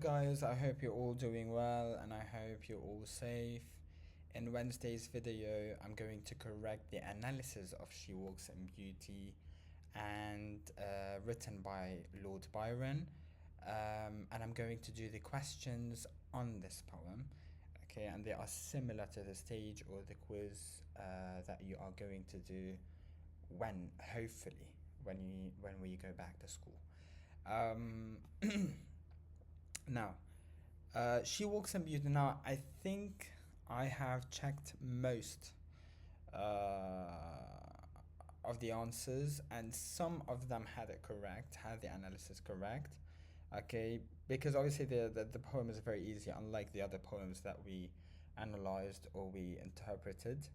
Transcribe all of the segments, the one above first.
guys, I hope you're all doing well and I hope you're all safe. In Wednesday's video, I'm going to correct the analysis of She Walks in Beauty and written by Lord Byron. And I'm going to do the questions on this poem. Okay, and they are similar to the stage or the quiz that you are going to do hopefully, when we go back to school. Now, She Walks in Beauty. Now, I think I have checked most of the answers, and some of them had it correct, had the analysis correct. Okay, because obviously the poem is very easy, unlike the other poems that we analyzed or we interpreted.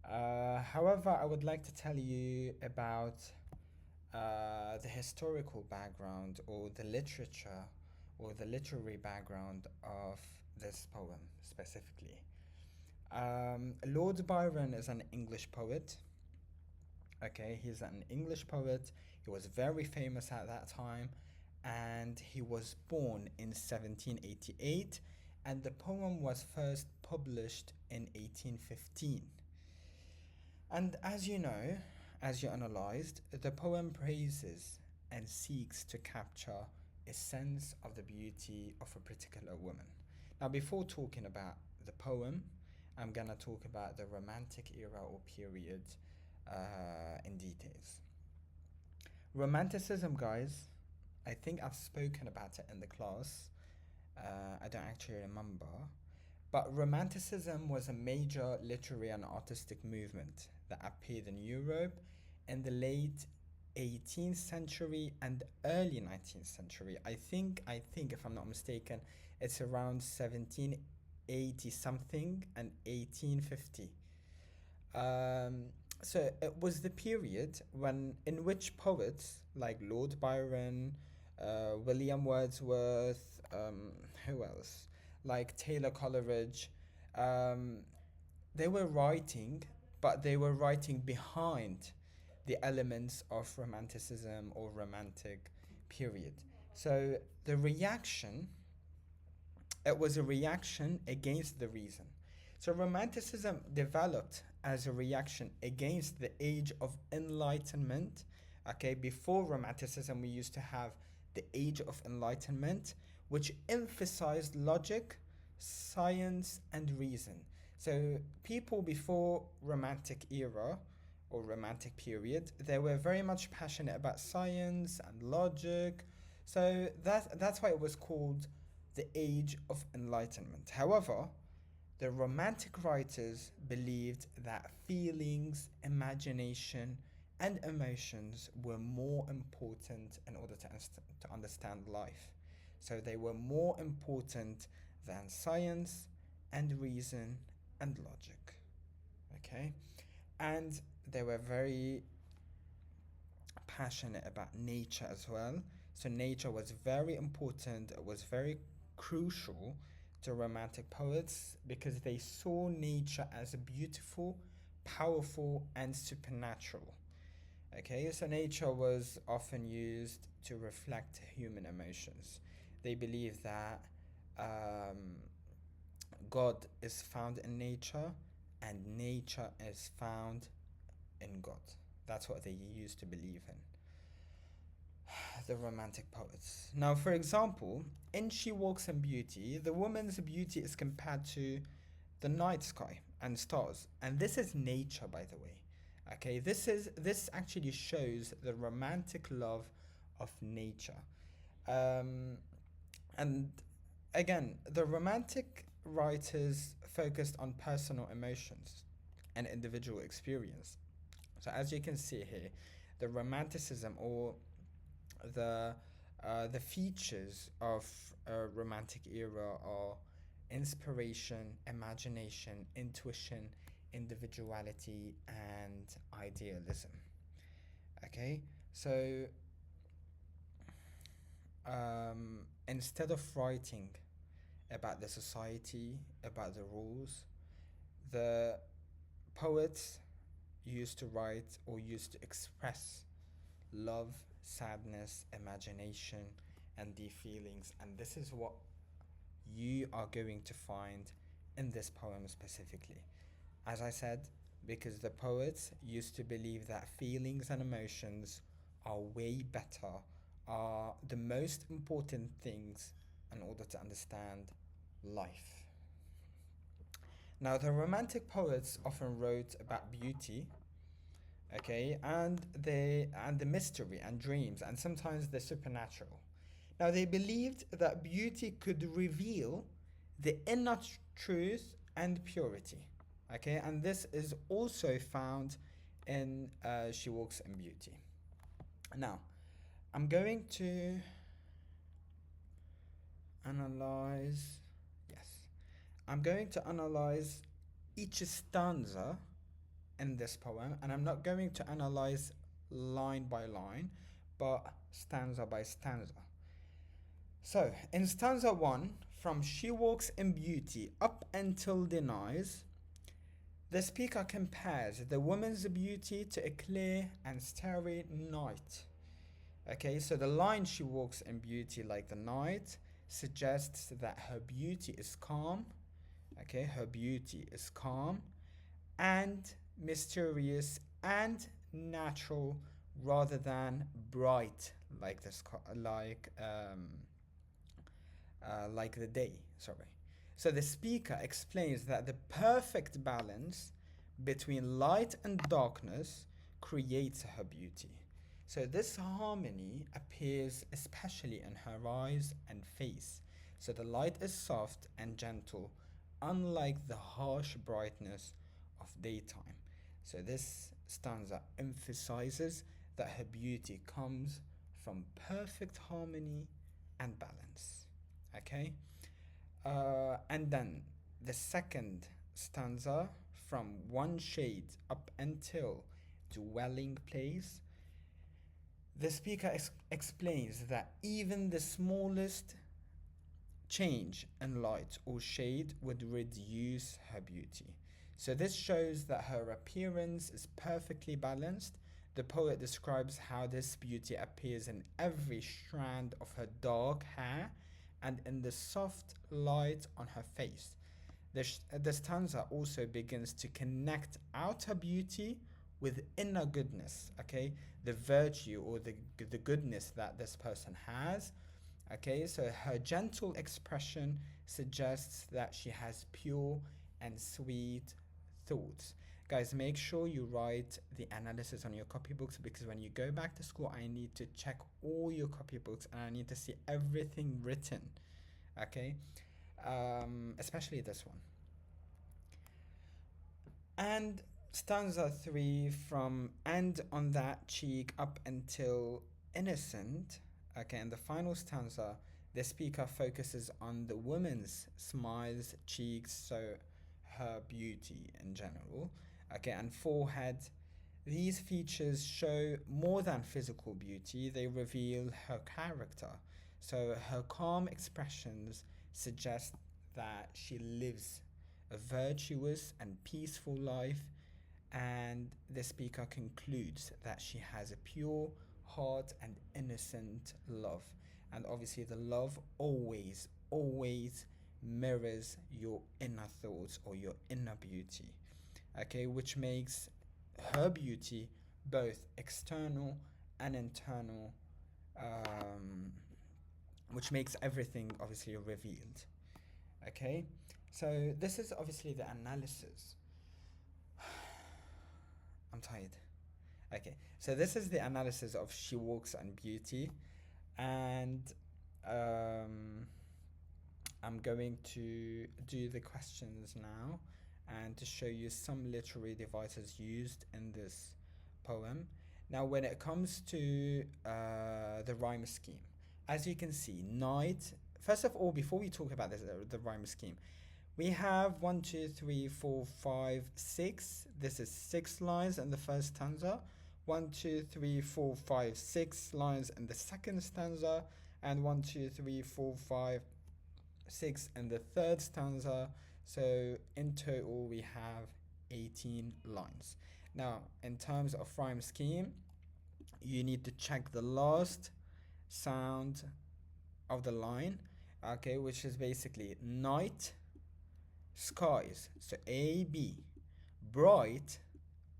However, I would like to tell you about the historical background or the literature or the literary background of this poem specifically. Lord Byron is an English poet. Okay, he's an English poet. He was very famous at that time, and he was born in 1788, and the poem was first published in 1815. And as you know, as you analyzed, the poem praises and seeks to capture a sense of the beauty of a particular woman. Now, before talking about the poem, I'm gonna talk about the Romantic era or period in details. Romanticism, guys, I think I've spoken about it in the class. I don't actually remember. But Romanticism was a major literary and artistic movement that appeared in Europe in the late 18th century and early 19th century. I think if I'm not mistaken, it's around 1780 something and 1850. So it was the period in which poets like Lord Byron, William Wordsworth, who else? Like Taylor Coleridge, they were writing, but they were writing behind the elements of Romanticism or Romantic period. So the reaction, it was a reaction against the reason. So Romanticism developed as a reaction against the age of Enlightenment. Okay, before Romanticism, we used to have the Age of Enlightenment, which emphasized logic, science, and reason. So people before Romantic era or Romantic period, they were very much passionate about science and logic. So that's why it was called the Age of Enlightenment. However, the Romantic writers believed that feelings, imagination, and emotions were more important in order to understand life. So they were more important than science and reason and logic. Okay? And they were very passionate about nature as well. So nature was very important, it was very crucial to Romantic poets because they saw nature as beautiful, powerful, and supernatural. Okay, so nature was often used to reflect human emotions. They believe that God is found in nature and nature is found in God. That's what they used to believe in, the Romantic poets. Now, for example, in She Walks in Beauty, the woman's beauty is compared to the night sky and stars. And this is nature, by the way. Okay, this actually shows the romantic love of nature. And again, the Romantic writers focused on personal emotions and individual experience. So as you can see here, the Romanticism or the features of a Romantic era are inspiration, imagination, intuition, individuality, and idealism. Okay, so instead of writing about the society, about the rules, the poets used to write or used to express love, sadness, imagination, and deep feelings. And this is what you are going to find in this poem specifically. As I said, because the poets used to believe that feelings and emotions are way better, are the most important things in order to understand life. Now, the romantic poets often wrote about beauty, okay, and the mystery and dreams and sometimes the supernatural. Now, they believed that beauty could reveal the inner truth and purity, okay, and this is also found in She Walks in Beauty. Now, I'm going to analyze, yes, I'm going to analyze each stanza in this poem, and I'm not going to analyze line by line, but stanza by stanza. So, in stanza 1, from She Walks in Beauty up until Denies, the speaker compares the woman's beauty to a clear and starry night. Okay, so the line She walks in beauty like the night suggests that her beauty is calm. Okay, her beauty is calm and mysterious and natural rather than bright like this like the day, sorry. So the speaker explains that the perfect balance between light and darkness creates her beauty. So this harmony appears especially in her eyes and face. So the light is soft and gentle, unlike the harsh brightness of daytime. So this stanza emphasizes that her beauty comes from perfect harmony and balance. Okay? And then the second stanza, from one shade up until dwelling place, the speaker explains that even the smallest change in light or shade would reduce her beauty. So this shows that her appearance is perfectly balanced. The poet describes how this beauty appears in every strand of her dark hair and in the soft light on her face. The stanza also begins to connect outer beauty with inner goodness, okay? The virtue or the goodness that this person has, okay? So her gentle expression suggests that she has pure and sweet thoughts. Guys, make sure you write the analysis on your copybooks, because when you go back to school, I need to check all your copybooks and I need to see everything written, okay? Especially this one. And stanza 3, from "and on that cheek up until innocent," okay, and the final stanza, the speaker focuses on the woman's smiles, cheeks, so her beauty in general, okay, and forehead. These features show more than physical beauty, they reveal her character. So her calm expressions suggest that she lives a virtuous and peaceful life, and the speaker concludes that she has a pure heart and innocent love. And obviously, the love always, always mirrors your inner thoughts or your inner beauty, okay, which makes her beauty both external and internal, which makes everything obviously revealed, okay. So this is obviously the analysis. I'm tired. Okay, so this is the analysis of She Walks in Beauty, and I'm going to do the questions now and to show you some literary devices used in this poem. Now, when it comes to the rhyme scheme, as you can see, night. First of all, before we talk about this, the rhyme scheme, we have 1, 2, 3, 4, 5, 6. This is 6 lines in the first stanza. 1, 2, 3, 4, 5, 6 lines in the second stanza, and 1, 2, 3, 4, 5, 6 in the third stanza. So in total, we have 18 lines. Now, in terms of rhyme scheme, you need to check the last sound of the line. Okay, which is basically night skies, so AB, bright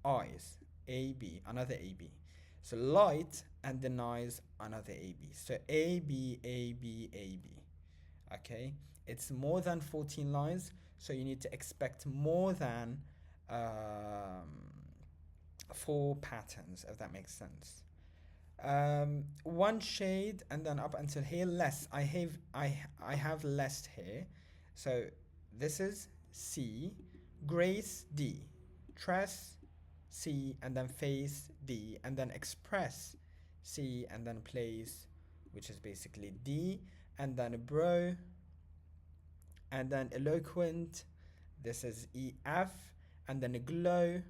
eyes, AB, another AB. So light and denies, another AB. So AB, AB, AB. Okay, it's more than 14 lines, so you need to expect more than four patterns, if that makes sense. One shade and then up until here less. I have less here. So this is C, grace D, tress C, and then face D, and then express C, and then place, which is basically D, and then bro, and then eloquent, this is EF, and then glow,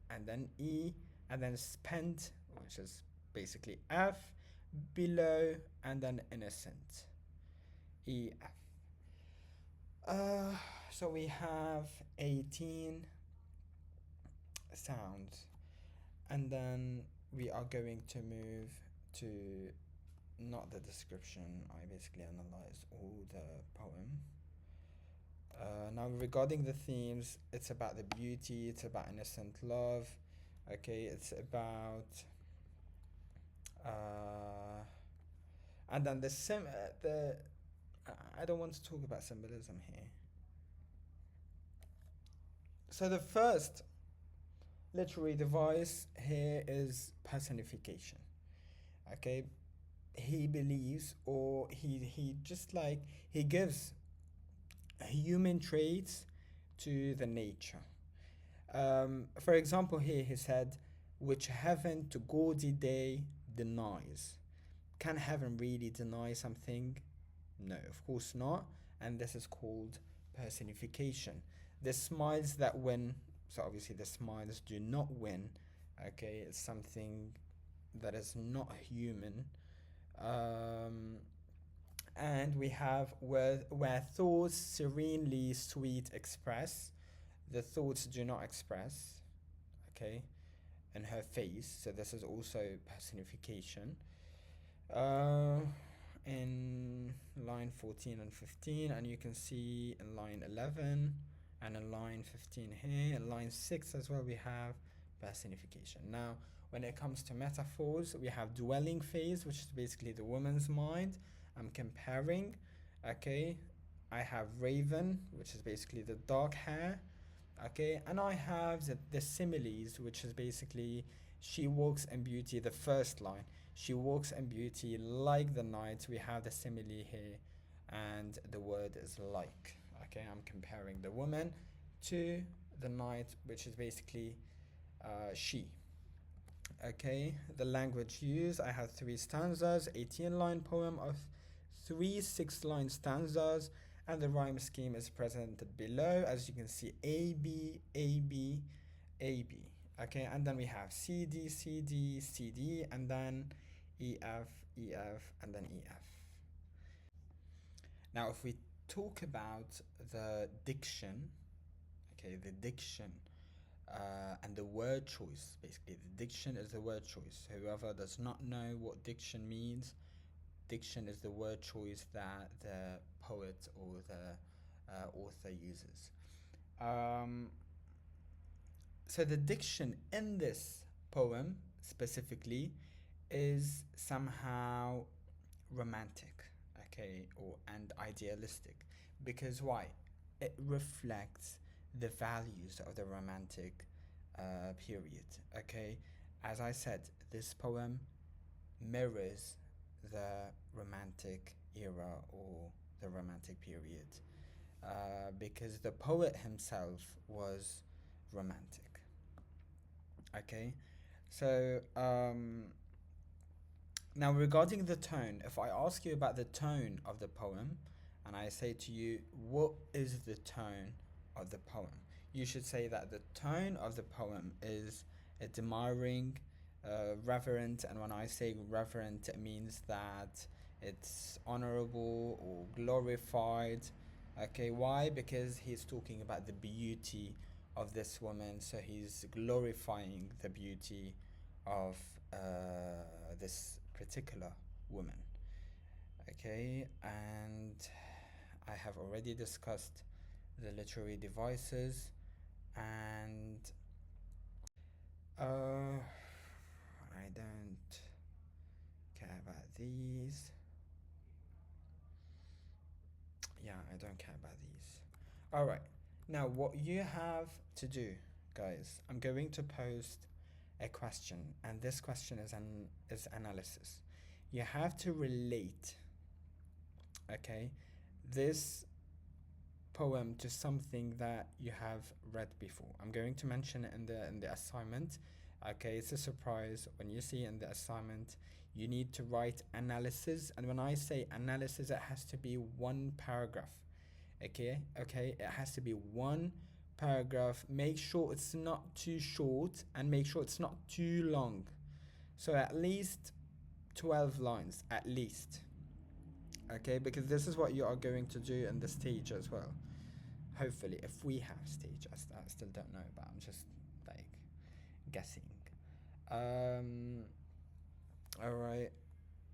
and then E, and then spent, which is basically F, below, and then innocent, EF. So we have 18 sounds, and then we are going to move to not the description. I basically analyzed all the poem. Now, regarding the themes, it's about the beauty, it's about innocent love, okay, it's about uh, and then the I don't want to talk about symbolism here. So the first literary device here is personification. Okay, he believes, or he just like he gives human traits to the nature. For example, here he said, which heaven to gaudy day denies. Can heaven really deny something? No, of course not. And this is called personification. The smiles that win, so obviously the smiles do not win. Okay, it's something that is not human. Um, and we have where thoughts serenely sweet express, the thoughts do not express, okay, in her face. So this is also personification. Uh, in line 14 and 15, and you can see in line 11 and in line 15 here, in line 6 as well, we have personification. Now, when it comes to metaphors, we have dwelling phase, which is basically the woman's mind. I'm comparing, okay. I have raven, which is basically the dark hair, okay, and I have the similes, which is basically she walks in beauty, the first line, she walks in beauty like the night. We have the simile here, and the word is like, okay. I'm comparing the woman to the night, which is basically she, okay. The language used, I have three stanzas, 18 line poem of three 6 line stanzas, and the rhyme scheme is presented below. As you can see, A B A B A B, okay, and then we have C D C D C D, and then E F E F, and then E F. Now, if we talk about the diction, okay, the diction and the word choice, basically, the diction is the word choice. Whoever does not know what diction means, diction is the word choice that the poet or the author uses. Um, so the diction in this poem specifically is somehow romantic, okay, or and idealistic, because why? It reflects the values of the romantic period, okay. As I said, this poem mirrors the romantic era or the romantic period, because the poet himself was romantic, okay. So now, regarding the tone, if I ask you about the tone of the poem, and I say to you, what is the tone of the poem? You should say that the tone of the poem is admiring, reverent, and when I say reverent, it means that it's honorable or glorified. Okay, why? Because he's talking about the beauty of this woman, so he's glorifying the beauty of this particular woman. Okay, and I have already discussed the literary devices, and I don't care about these. Yeah, I don't care about these. All right. Now, what you have to do, guys, I'm going to post a question, and this question is analysis. You have to relate, okay, this poem to something that you have read before. I'm going to mention it in the assignment. Okay, it's a surprise. When you see in the assignment, you need to write analysis, and when I say analysis, it has to be one paragraph. Okay, it has to be one paragraph. Make sure it's not too short, and make sure it's not too long. So at least 12 lines, at least. Okay, because this is what you are going to do in the stage as well. Hopefully, if we have stage, I still don't know, but I'm just like guessing. Um, all right.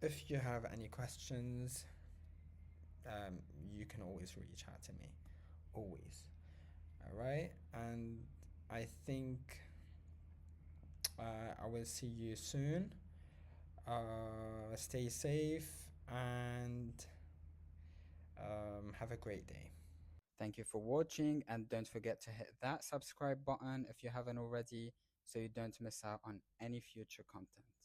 If you have any questions, you can always reach out to me. Always. All right. And I think I will see you soon. Stay safe and have a great day. Thank you for watching, and don't forget to hit that subscribe button if you haven't already so you don't miss out on any future content.